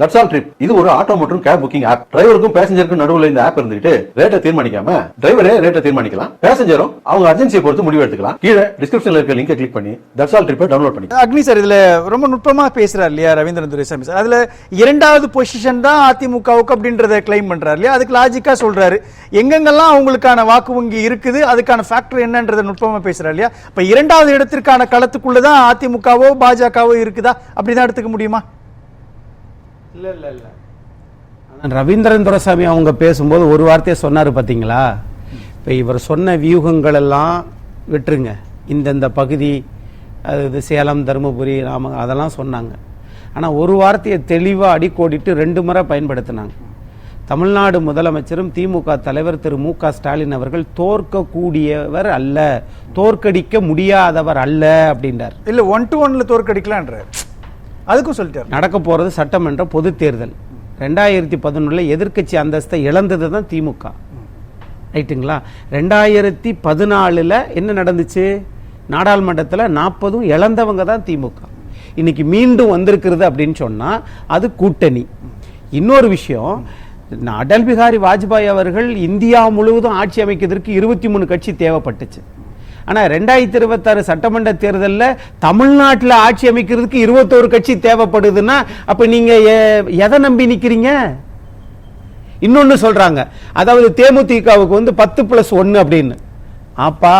That's all trip. இது ஒரு auto மற்றும் கேப் புக்கிங் ஆப். டிரைவருக்கும் பேசஞ்சருக்கும் நடுவுல இந்த ஆப் இருந்துட்டு ரேட்டை தீர்மானிக்காம டிரைவரே ரேட்டை தீர்மானிக்கலாம். பேசஞ்சரும் அவங்க அர்ஜென்சியை பொறுத்து முடிவு எடுத்துக்கலாம். கீழே டிஸ்கிரிப்ஷன்ல இருக்க லிங்கை கிளிக் பண்ணி தட்ஸ் ஆல் ட்ரிப்பை டவுன்லோட் பண்ணி. அக்னி சார் இதுல ரொம்ப நுட்பமா பேசுறாரு இல்லையா ரவீந்திரன் துரைசாமி சார். அதுல இரண்டாவது பொசிஷன் தான் அதிமுகவுக்கு அப்படின்றத கிளைம் பண்றாரு இல்லையா. அதுக்கு லாஜிக்கா சொல்றாரு எங்கெங்கெல்லாம் அவங்களுக்கான வாக்கு வங்கி இருக்குது அதுக்கான ஃபேக்டர் என்னன்றத நுட்பமா பேசுறாரு இல்லையா. இப்ப இரண்டாவது இடத்திற்கான களத்துக்குள்ளதான் அதிமுகவோ பாஜகவோ இருக்குதா அப்படிதான் எடுத்துக்க முடியுமா? இல்ல ரவீந்திரன் துரைசாமி அவங்க பேசும்போது ஒரு வார்த்தையை சொன்னாரு பாத்தீங்களா. இப்ப இவர் சொன்ன வியூகங்கள் எல்லாம் விட்டுருங்க, இந்த பகுதி அது சேலம் தருமபுரி அதெல்லாம் சொன்னாங்க. ஆனா ஒரு வார்த்தையை தெளிவா அடிக்கோடிட்டு 2 முறை பயன்படுத்தினாங்க. தமிழ்நாடு முதலமைச்சரும் திமுக தலைவர் திரு மு.க. ஸ்டாலின் அவர்கள் தோற்கக்கூடியவர் அல்ல, தோற்கடிக்க முடியாதவர் அல்ல அப்படின்றார். இல்ல 1-to-1 தோற்கடிக்கலான்ற அதுக்கும் சொல்லிட்டார். நடக்க போறது சட்டமன்ற பொது தேர்தல். 2011 எதிர்க்கட்சி அந்தஸ்தை இழந்தது தான் திமுக, ரைட்டுங்களா. 2014 என்ன நடந்துச்சு? நாடாளுமன்றத்தில் 40 இழந்தவங்க தான் திமுக. இன்னைக்கு மீண்டும் வந்திருக்கிறது அப்படின்னு சொன்னா அது கூட்டணி. இன்னொரு விஷயம், அடல் பிகாரி வாஜ்பாய் அவர்கள் இந்தியா முழுவதும் ஆட்சி அமைக்கிறதுக்கு 23 கட்சி தேவைப்பட்டுச்சு. ஆனா 2026 சட்டமன்ற தேர்தலில் தமிழ்நாட்டில் ஆட்சி அமைக்கிறதுக்கு 21 கட்சி தேவைப்படுதுன்னா அப்ப நீங்க எதை நம்பி நிக்கிறீங்க? இன்னொன்னு சொல்றாங்க, அதாவது தேமுதிகவுக்கு 10+1 அப்படின்னு. அப்பா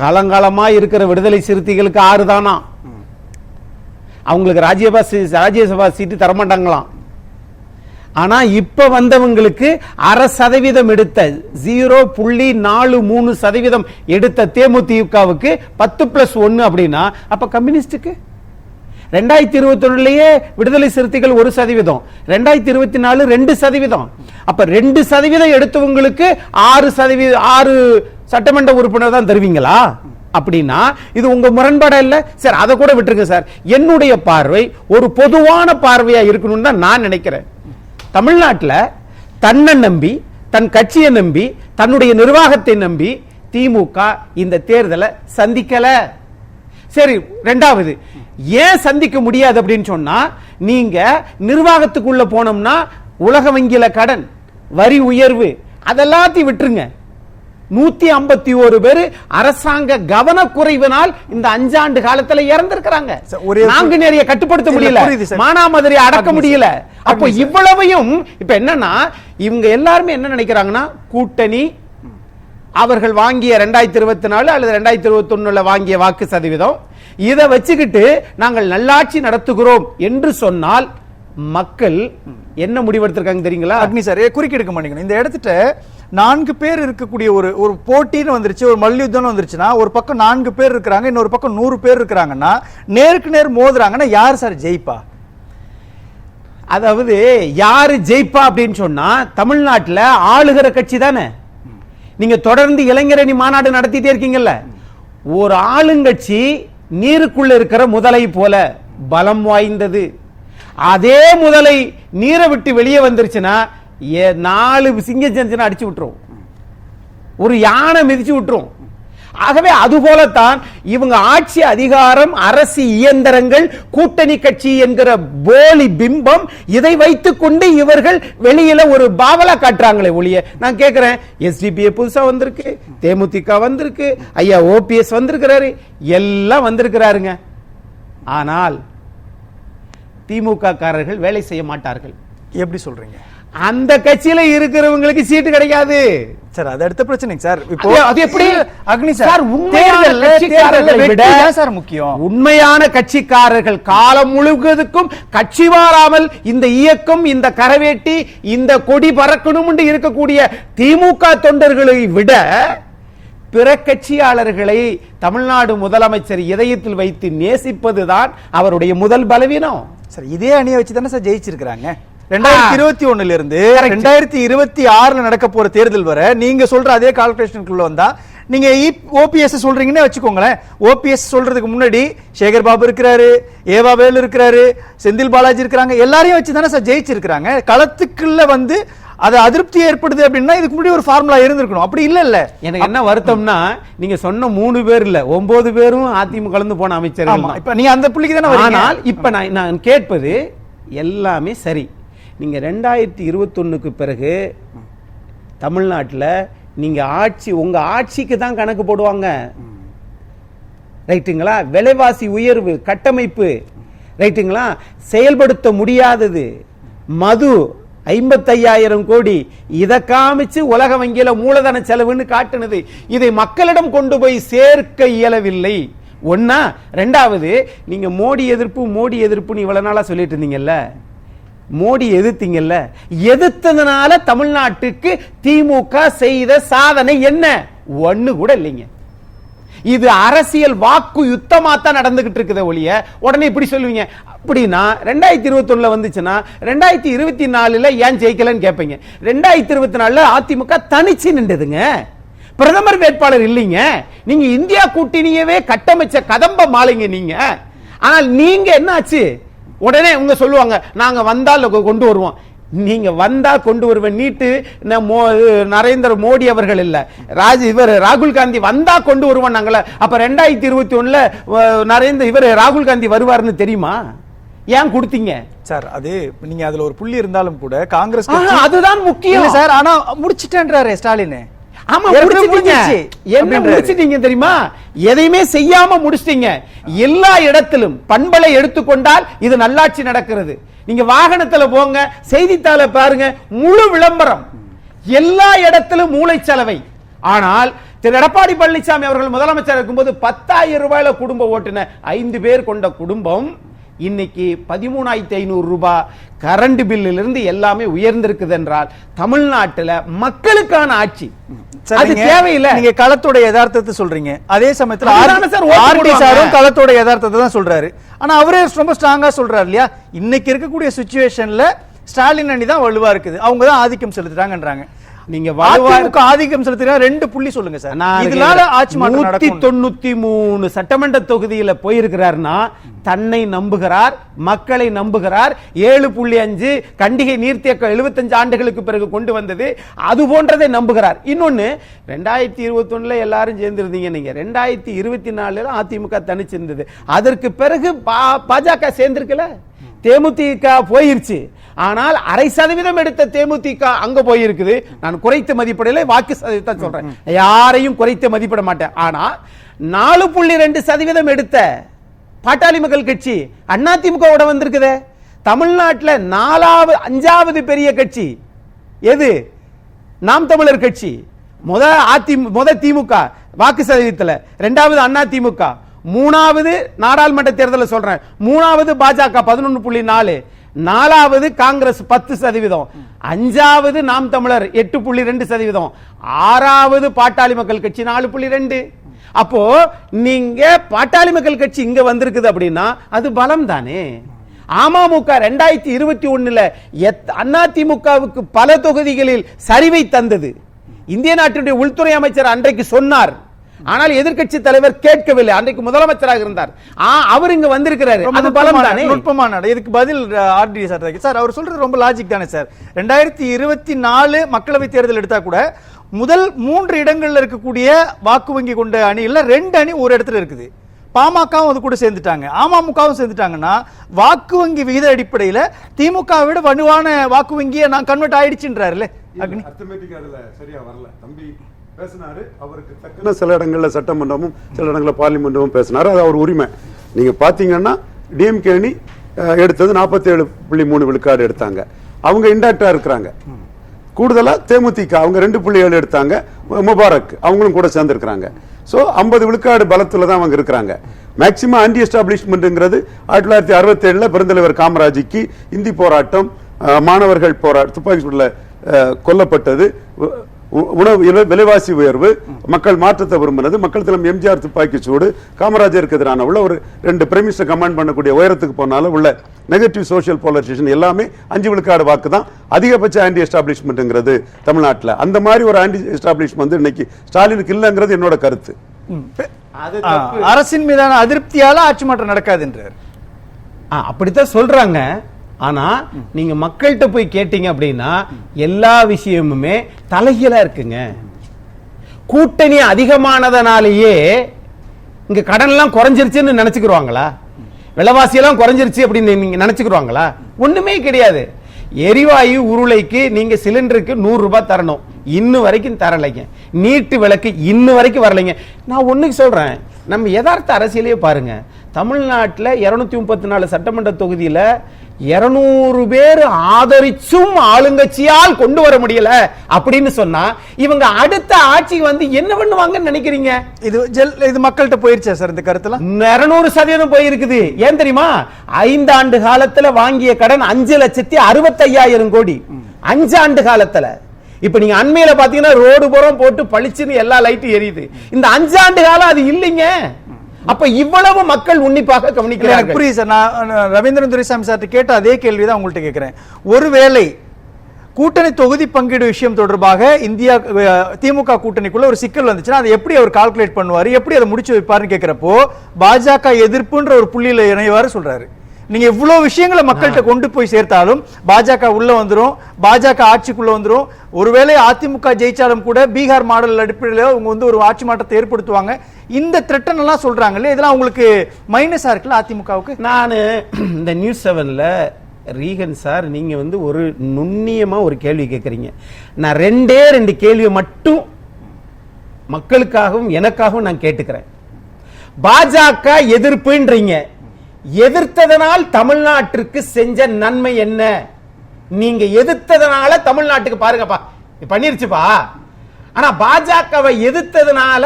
காலங்காலமா இருக்கிற விடுதலை சிறுத்தைகளுக்கு 6 தானா, அவங்களுக்கு ராஜ்யசபா சீட்டு தரமாட்டாங்களாம். ஆனா இப்ப வந்தவங்களுக்கு 0.5% எடுத்த 0.43% எடுத்த தேமுதிகவுக்கு 10+1 அப்படின்னா அப்ப கம்யூனிஸ்டுக்கு 2021 விடுதலை சிறுத்தைகள் 1%, 2024 2%. அப்ப 2% எடுத்தவங்களுக்கு 6% சட்டமன்ற உறுப்பினர் தான் தருவீங்களா? அப்படின்னா இது உங்க முரண்பாடா இல்ல சார்? அதை கூட விட்டுருங்க சார். என்னுடைய பார்வை ஒரு பொதுவான பார்வையா இருக்கணும்னு தான் நான் நினைக்கிறேன். தமிழ்நாட்டில் தன்னை நம்பி, தன் கட்சியை நம்பி, தன்னுடைய நிர்வாகத்தை நம்பி திமுக இந்த தேர்தலை சந்திக்கல. சரி, 2வது ஏன் சந்திக்க முடியாது அப்படின்னு சொன்னா, நீங்க நிர்வாகத்துக்குள்ள போனோம்னா உலக வங்கியில கடன், வரி உயர்வு அதெல்லாத்தையும் விட்டுருங்க. 151 பேர் அரசாங்க கவனக்குறைவினால் இந்த 5 ஆண்டு காலத்துல இறந்திருக்கிறாங்க. நாங்க நிறைய கட்டுப்படுத்த முடியல, மானாமதுரை அடக்க முடியல. அப்போ இவ்வளவையும் இப்ப என்னன்னா இவங்க எல்லாருமே என்ன நினைக்கிறாங்கன்னா, கூட்டணி அவர்கள் வாங்கிய 2024 அல்லது 2021 வாங்கிய வாக்கு சதவீதம் இதை வச்சுக்கிட்டு நாங்கள் நல்லாட்சி நடத்துகிறோம் என்று சொன்னால் மக்கள் என்ன முடிவெடுத்திருக்காங்க தெரியுங்களா? அக்னி சார் குறுக்கிடுக்க மாட்டேங்க. இந்த இடத்துல 4 பேர் இருக்கக்கூடிய ஒரு போட்டின்னு வந்துருச்சு, ஒரு மல்யுத்தம் வந்துருச்சுன்னா ஒரு பக்கம் 4 பேர் இருக்கிறாங்க, இன்னொரு பக்கம் 100 பேர் இருக்கிறாங்கன்னா நேருக்கு நேர் மோதுறாங்கன்னா யார் சார் ஜெயிப்பா? அதாவது யாரு ஜெயிப்பா அப்படின்னு சொன்னா தமிழ்நாட்டில் ஆளுகிற கட்சி தானே. நீங்க தொடர்ந்து இளைஞரணி மாநாடு நடத்திட்டே இருக்கீங்கல்ல. ஒரு ஆளுங்கட்சி நீருக்குள்ள இருக்கிற முதலை போல பலம் வாய்ந்தது. அதே முதலை நீரை விட்டு வெளியே வந்துருச்சுன்னா 4 சிங்கம் அடிச்சு விட்டுரும், ஒரு யானை மிதிச்சு விட்டுரும். ஆகவே அதுபோலத்தான் இவங்க ஆட்சி அதிகாரம், அரசு இயந்திரங்கள், கூட்டணி கட்சி என்கிற போலி பிம்பம், இதை வைத்துக் கொண்டு இவர்கள் வெளியில ஒரு பாவலா காட்டுறாங்களே ஒழிய. நான் கேட்கிறேன், எஸ்டிபிஐ புதுசா வந்திருக்கு, தேமுதிக வந்திருக்கு, ஐயா ஓபிஎஸ் வந்திருக்கிறாரு, எல்லாம் வந்திருக்கிறாருங்க. ஆனால் திமுக காரர்கள் வேலை செய்ய மாட்டார்கள். எப்படி சொல்றீங்க? அந்த கட்சியில இருக்கிறவங்களுக்கு சீட்டு கிடைக்காது சார். அது அடுத்த பிரச்சனை சார். இப்போ அது எப்படி அக்னி சார், உண்மையான கட்சிக்காரர்கள் காலம் முழுவதுக்கும் கட்சி மாறாமல் இந்த இயக்கம், இந்த கரவேட்டி, இந்த கொடி பறக்கணும் என்று இருக்கக்கூடிய திமுக தொண்டர்களை விட பிற கட்சியாளர்களை தமிழ்நாடு முதலமைச்சர் இதயத்தில் வைத்து நேசிப்பதுதான் அவருடைய முதல் பலவீனம். சார் இதே அணியை வச்சு தானே சார் ஜெயிச்சிருக்கிறாங்க. 2021 இருந்து 2026 நடக்க போற தேர்தல் வர நீங்க சொல்ற அதே கால்குலேஷனுக்குள்ள வந்தா நீங்க ஓபிஎஸ் சொல்றீங்கன்னு வச்சுக்கோங்களேன். ஓபிஎஸ் சொல்றதுக்கு முன்னாடி சேகர் பாபு இருக்கிறாரு, ஏவா வேலு இருக்கிறாரு, செந்தில் பாலாஜி இருக்கிறாங்க, எல்லாரையும் வச்சு தானே சார் ஜெயிச்சிருக்கிறாங்க. களத்துக்குள்ள வந்து அது அதிருப்தி ஏற்படுது அப்படின்னா இதுக்கு முன்னாடி ஒரு ஃபார்முலா இருந்திருக்கணும். அப்படி இல்ல. எனக்கு என்ன வருத்தம்னா, நீங்க சொன்ன 3 பேர் இல்ல 9 பேரும் அதிமுக கலந்து போன அமைச்சர். இப்ப நீங்க அந்த புள்ளிக்கு தானே. ஆனால் இப்ப நான் கேட்பது எல்லாமே சரி. நீங்க 2021க்கு பிறகு தமிழ்நாட்டில் நீங்க உங்க ஆட்சிக்கு தான் கணக்கு போடுவாங்க, ரைட்டுங்களா? விலைவாசி உயர்வு, கட்டமைப்பு, ரைட்டுங்களா? செயல்படுத்த முடியாதது, மது 55,000 கோடி, இதை காமிச்சு உலக வங்கியில மூலதன செலவுன்னு காட்டுனது. இதை மக்களிடம் கொண்டு போய் சேர்க்க இயலவில்லை. ஒன்னா. ரெண்டாவது, நீங்க மோடி எதிர்ப்புன்னு இவ்வளவு நாளா சொல்லிட்டு இருந்தீங்கல்ல, மோடி எதிர்த்தீங்கல்ல, எதிர்த்ததுனால தமிழ்நாட்டுக்கு திமுக செய்த சாதனை என்ன? ஒண்ணு கூட இல்லைங்க. இது அரசியல் வாக்கு யுத்தமா தான் நடந்துகிட்டு இருக்குது ஒழிய உடனே இப்படி சொல்லுவீங்க. அப்படின்னா 2021 வந்துச்சுன்னா 2024 ஏன் ஜெயிக்கலன்னு கேட்பீங்க. 2024 அதிமுக தனிச்சு நின்றதுங்க, பிரதமர் வேட்பாளர் இல்லைங்க. நீங்க இந்தியா கூட்டணியவே கட்டமைச்ச கதம்ப மாலைங்க நீங்க. ஆனால் நீங்க என்ன ஆச்சு? உடனே உங்க சொல்லுவாங்க நாங்க வந்தால் கொண்டு வருவோம். நீங்க வந்தா கொண்டு வருவேன் நீட்டு நரேந்திர மோடி அவர்கள் இல்ல, ராகுல் காந்தி வந்தா கொண்டு வருவோம் நாங்கள. அப்ப 2021 ராகுல் காந்தி வருவார்னு தெரியுமா? ஏன் கொடுத்தீங்க சார்? அது நீங்க அதுல ஒரு புள்ளி இருந்தாலும் கூட காங்கிரஸ் அதுதான் முக்கியம் சார். ஆனா முடிச்சிட்டேன்றாரு ஸ்டாலின். ஆமா, முடிச்சிட்டீங்க தெரியுமா? எதையுமே செய்யாம முடிச்சிட்டீங்க. எல்லா இடத்திலும் பண்பலை எடுத்துக்கொண்டால் இது நல்லாட்சி நடக்கிறது. நீங்க வாகனத்துல போங்க, செய்தித்தாளை பாருங்க, முழு விளம்பரம், எல்லா இடத்திலும் மூளைச்சலவை. ஆனால் திரு எடப்பாடி பழனிசாமி அவர்கள் முதலமைச்சர் இருக்கும்போது 10,000 ரூபாயில குடும்ப ஓட்டுன 5 பேர் கொண்ட குடும்பம் இன்னைக்கு 13,500 ரூபாய் கரண்ட் பில்லில் இருந்து எல்லாமே உயர்ந்திருக்குது என்றால் தமிழ்நாட்டில் மக்களுக்கான ஆட்சி அது தேவையில்லை. நீங்க களத்தோட யதார்த்தத்தை சொல்றீங்க, அதே சமயத்துல ஆர்டி சாரும் களத்தோட யதார்த்தத்தை தான் சொல்றாரு. ஆனா அவரே ரொம்ப ஸ்ட்ராங்கா சொல்றாரு இல்லையா, இன்னைக்கு இருக்கக்கூடிய சிச்சுவேஷன்ல ஸ்டாலின் அணி தான் வலுவா இருக்குது, அவங்க தான் ஆதிக்கம் செலுத்துறாங்கன்றாங்க. நீங்க ஆதிக்கம் செலுத்துறா 2 புள்ளி சொல்லுங்க சார். இதனால ஆட்சி மாற்றம் நடக்கும். 193 சட்டமன்ற தொகுதியில போயிருக்கிறார்னா தன்னை நம்புகிறார், மக்களை நம்புகிறார். 7.5 கண்டிகை நீர்த்தேக்கம் 75 ஆண்டுகளுக்கு பிறகு கொண்டு வந்தது, அது போன்றதை நம்புகிறார். இன்னொன்னு 2021 எல்லாரும் சேர்ந்திருந்தீங்க, நீங்க 2024 அதிமுக தனிச்சிருந்தது. அதற்கு பிறகு பாஜக சேர்ந்திருக்கல, தேமுதிக போயிருச்சு. ஆனால் 0.5% எடுத்த தேமுதிக அங்க போயிருக்குது. நான் குறைத்த மதிப்பீடுல வாக்கு சதவீதத்தை சொல்றேன், யாரையும் குறைத்த மதிப்பிட மாட்டேன். ஆனா 4.2% எடுத்த பாட்டாளி மக்கள் கட்சி அதிமுகவோட வந்திருக்குது. தமிழ்நாட்டில் 5வது பெரிய கட்சி எது? நாம் தமிழர் கட்சி. முத திமுக வாக்கு சதவீதத்தில், 2வது அதிமுக, 3வது நாடாளுமன்ற தேர்தலில் சொல்றேன், 3வது பாஜக 11.4, 4வது காங்கிரஸ் 10%, 5வது நாம் தமிழர் 8.2%, 6வது பாட்டாளி மக்கள் கட்சி 4.2. அப்போ நீங்க பாட்டாளி மக்கள் கட்சி இங்க வந்திருக்குது அப்படின்னா அது பலம் தானே. அமமுக 2021 அதிமுகவுக்கு பல தொகுதிகளில் சரிவை தந்தது. இந்திய நாட்டினுடைய உள்துறை அமைச்சர் அன்றைக்கு சொன்னார், ஆனால் எதிர்க்கட்சி தலைவர் கேட்கவில்லை. அன்றைக்கு முதலமைச்சராக இருந்தார், அவர் இங்க வந்திருக்கிறாரு. அது பலம் தானே. நுட்பமான இதுக்கு பதில் ஆர்டி சார் அவர் சொல்றது ரொம்ப லாஜிக் தானே சார். 2024 மக்களவை தேர்தல் எடுத்தா கூட முதல் 3 இடங்கள்ல இருக்கக்கூடிய வாக்கு வங்கி கொண்ட அணியில 2 அணி ஒரு இடத்துல இருக்குது. பாமகவும் அது கூட சேர்ந்துட்டாங்க, அமமுகவும் சேர்ந்துட்டாங்கன்னா வாக்கு வங்கி விகித அடிப்படையில திமுக விட வலுவான வாக்கு வங்கியை நான் கன்வெர்ட் ஆயிடுச்சுன்றாருல்ல. சரியா வரல தம்பி பேசினாரு. அவருக்கு தக்கன சில இடங்கள்ல சட்டமன்றமும் சில இடங்கள்ல பார்லிமெண்டும் பேசினாரு, அது அவர் உரிமை. நீங்க பாத்தீங்கன்னா டிஎம்கே அணி எடுத்தது 47.3 விழுக்காடு எடுத்தாங்க, அவங்க இன்டாக்டா இருக்கிறாங்க. கூடுதலா தேமுதிக அவங்க 2.7 எடுத்தாங்க, முபாரக் அவங்களும் கூட சேர்ந்து இருக்கிறாங்க. சோ 50 விழுக்காடு பலத்துல தான் அவங்க இருக்கிறாங்க. மேக்சிமம் ஆன்டி எஸ்டாப்ளிஷ்மெண்ட்ங்கிறது 1967 பெருந்தலைவர் காமராஜுக்கு இந்தி போராட்டம், மாணவர்கள் போராட்டம், துப்பாக்கி சூடுல கொல்லப்பட்டது, உணவு விலைவாசி உயர்வு, மக்கள் மாற்றத்தை விரும்பினது, மக்கள் தினம் எம்ஜிஆர் துப்பாக்கி சூடு, காமராஜருக்கு எதிரான உள்ள ஒரு 2 பிரைம் மினிஸ்டர் கமாண்ட் பண்ணக்கூடிய உயரத்துக்கு போனால உள்ள நெகட்டிவ் சோசியல் போலரைசேஷன் எல்லாமே 5 விழுக்காடு வாக்கு தான் அதிகபட்ச ஆன்டி எஸ்டாப்ளிஷ்மெண்ட்ங்கிறது தமிழ்நாட்டில். அந்த மாதிரி ஒரு ஆன்டி எஸ்டாப்ளிஷ்மெண்ட் இன்னைக்கு ஸ்டாலினுக்கு இல்லைங்கிறது என்னோட கருத்து. அரசின் மீதான அதிருப்தியால ஆட்சி மாற்றம் நடக்காதுன்றார். அப்படித்தான் சொல்றாங்க. ஆனா நீங்க மக்கள்கிட்ட போய் கேட்டீங்க அப்படின்னா எல்லா விஷயமுமே தலைகீழா இருக்குங்க. கூட்டணி அதிகமானதனாலேயே இங்க கடன் எல்லாம் குறைஞ்சிருச்சுன்னு நினைச்சுக்குவாங்களா? விலைவாசி எல்லாம் குறைஞ்சிருச்சு அப்படின்னு நீங்க நினைச்சுக்குவாங்களா? ஒண்ணுமே கிடையாது. எரிவாயு உருளைக்கு நீங்க சிலிண்டருக்கு 100 ரூபாய் தரணும், இன்னும் வரைக்கும் தரலைங்க. நீட்டு விளக்கு இன்னும் வரைக்கும் வரலைங்க. நான் ஒண்ணுக்கு சொல்றேன், நம்ம யதார்த்த அரசியலே பாருங்க. தமிழ்நாட்டில் 234 சட்டமன்ற தொகுதியில 200 பேர் ஆதரிச்சும் ஆளுங்கட்சியால் கொண்டு வர முடியல அப்படின்னு சொன்னா இவங்க அடுத்த ஆட்சி வந்து என்ன பண்ணுவாங்கன்னு நினைக்கிறீங்க? இது மக்கள்கிட்ட போயிருச்சா சார் இந்த கருத்துல? 200% போயிருக்குது. ஏன் தெரியுமா? 5 ஆண்டு காலத்துல வாங்கிய கடன் 5,65,000 கோடி 5 ஆண்டு காலத்துல. இப்ப நீங்க அண்மையில பாத்தீங்கன்னா ரோடு புறம் போட்டு பளிச்சுன்னு எல்லா லைட்டும் எரியுது. இந்த 5 ஆண்டு காலம் அது இல்லைங்க. அப்ப இவ்வளவு மக்கள் உன்னிப்பாக கவனிக்கிறார்கள். புரியுது சார். நான் ரவீந்திரன் துரைசாமி சார் கேட்ட அதே கேள்விதான் உங்கள்ட்ட கேட்கிறேன். ஒருவேளை கூட்டணி தொகுதி பங்கீடு விஷயம் தொடர்பாக இந்தியா திமுக கூட்டணிக்குள்ள ஒரு சிக்கல் வந்துச்சுன்னா அதை எப்படி அவர் கால்குலேட் பண்ணுவாரு, எப்படி அதை முடிச்சு வைப்பாருன்னு கேட்கிறப்போ பாஜக எதிர்ப்புன்ற ஒரு புள்ளியில இணைவாரு சொல்றாரு. நீங்க இவ்வளவு விஷயங்களை மக்கள்கிட்ட கொண்டு போய் சேர்த்தாலும் பாஜக உள்ள வந்துரும், பாஜக ஆட்சிக்குள்ள வந்துரும். ஒருவேளை அதிமுக ஜெயிச்சாலும் கூட பீகார் மாடல் அடிப்படையில் அவங்க வந்து ஒரு ஆட்சி மாற்றத்தை ஏற்படுத்துவாங்க. இந்த த்ரெட்டன் எல்லாம் சொல்றாங்களே, இதெல்லாம் உங்களுக்கு மைனஸா இருக்குல்ல அதிமுகவுக்கு? நான் இந்த நியூஸ் 7ல ரீகன் சார் நீங்க வந்து ஒரு நுண்ணியமா ஒரு கேள்வி கேட்கறீங்க. நான் 2 கேள்வியை மட்டும் மக்களுக்காகவும் எனக்காகவும் நான் கேட்டுக்கிறேன். பாஜக எதிர்ப்புன்றீங்க, எதிர்த்ததனால் தமிழ்நாட்டிற்கு செஞ்ச நன்மை என்ன? நீங்க எதிர்த்ததனால தமிழ்நாட்டுக்கு பாருங்கப்பா பண்ணிருச்சுப்பா. ஆனா பாஜகவை எதிர்த்ததனால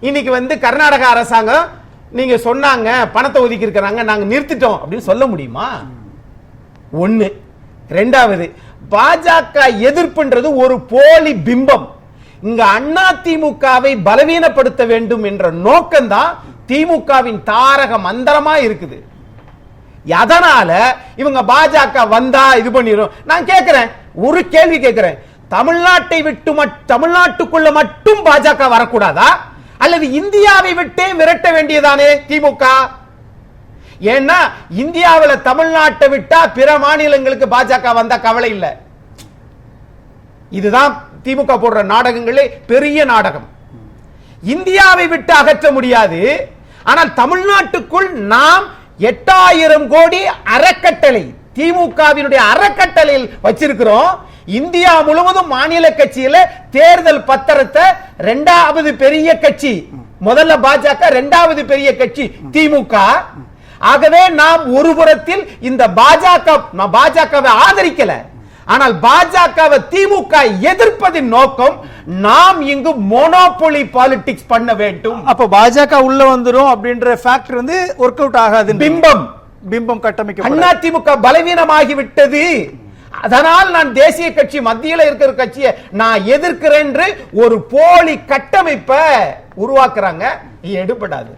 இன்னைக்கு வந்து கர்நாடக அரசாங்கம் நீங்க சொன்னாங்க பணத்தை ஒதுக்கி இருக்கிறாங்க நாங்க நிறுத்திட்டோம் அப்படின்னு சொல்ல முடியுமா? ஒண்ணு. 2வது, பாஜக எதிர்ப்புன்றது ஒரு போலி பிம்பம். இங்க அதிமுகவை பலவீனப்படுத்த வேண்டும் என்ற நோக்கம் தான் திமுகவின் தாரக மந்திரமா இருக்குது. அதனால இவங்க பாஜக வந்தா இது பண்ணிரும். நான் கேட்கிறேன், ஒரு கேள்வி கேட்கிறேன், தமிழ்நாட்டை விட்டு தமிழ்நாட்டுக்குள்ள மட்டும் பாஜக வரக்கூடாதா அல்லது இந்தியாவை விட்டே விரட்ட வேண்டியதானே திமுக? ஏன்னா இந்தியாவில் தமிழ்நாட்டை விட்டா பிற மாநிலங்களுக்கு பாஜக வந்தா கவலை இல்லை. இதுதான் திமுக போடுற நாடகங்களே பெரிய நாடகம். இந்தியாவை விட்டு அகற்ற முடியாது, ஆனால் தமிழ்நாட்டுக்குள் நாம் 8000 கோடி அறக்கட்டளை திமுகவினுடைய அறக்கட்டளையில் வச்சிருக்கிறோம். இந்தியா முழுவதும் மாநில கட்சியில தேர்தல் பத்திரத்தை 2வது பெரிய கட்சி, முதல்ல பாஜக, 2வது பெரிய கட்சி திமுக. ஆகவே நாம் ஒரு புறத்தில் இந்த பாஜகவை ஆதரிக்கல, ஆனால் பாஜகவை திமுக எதிர்ப்பதின் நோக்கம் நாம் இங்கு மோனோபோலி பாலிடிக்ஸ் பண்ண வேண்டும். அப்ப பாஜக உள்ள வந்துரும் அப்படின்ற ஃபேக்டர் வந்து ஒர்க் அவுட் ஆகாது. பிம்பம் கட்டமைக்க அதிமுக பலவீனமாகி விட்டது. அதனால் நான் தேசிய கட்சி மத்தியில் இருக்கிற கட்சியை நான் எதிர்க்கிறேன் என்று ஒரு போலி கட்டமைப்பை உருவாக்குறாங்க. எடுபடாது.